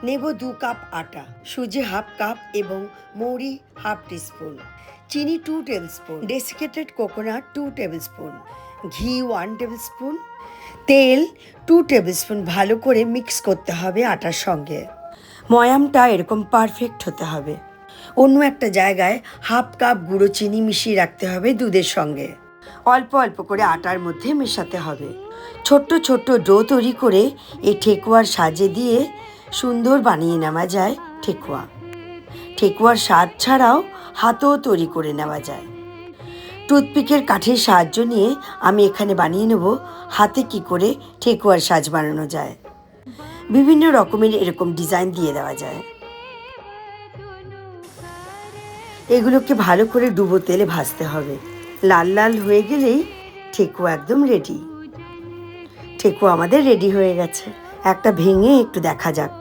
নেব 2 কাপ আটা, সুজি হাফ কাপ এবং মৌরি হাফ টিস্পুন, চিনি 2 table spoon, desiccated coconut 2 table spoon, ঘি 1 টেবিল স্পুন, তেল 2 টেবিল স্পুন। ভালো করে মিক্স করতে হবে আটার সঙ্গে। ময়ামটা এরকম পারফেক্ট হতে হবে। অন্য একটা জায়গায় হাফ কাপ গুঁড়ো চিনি মিশিয়ে রাখতে হবে দুধের সঙ্গে। অল্প অল্প করে আটার মধ্যে মেশাতে হবে। ছোট্ট ছোট্ট ডো তৈরি করে এই ঠেকুয়ার সাজে দিয়ে সুন্দর বানিয়ে নেওয়া যায় ঠেকুয়া। ঠেকুয়ার স্বাদ ছাড়াও হাতেও তৈরি করে নেওয়া যায়। টুথপিকের কাঠির সাহায্য নিয়ে আমি এখানে বানিয়ে নেব হাতে কি করে ঠেকুয়ার সাজ বানানো যায়। বিভিন্ন রকমের এরকম ডিজাইন দিয়ে দেওয়া যায়। এগুলোকে ভালো করে ডুবো তেলে ভাজতে হবে। লাল লাল হয়ে গেলেই ঠেকুয়া একদম রেডি। ঠেকুয়া আমাদের রেডি হয়ে গেছে। একটা ভেঙে একটু দেখা যাক।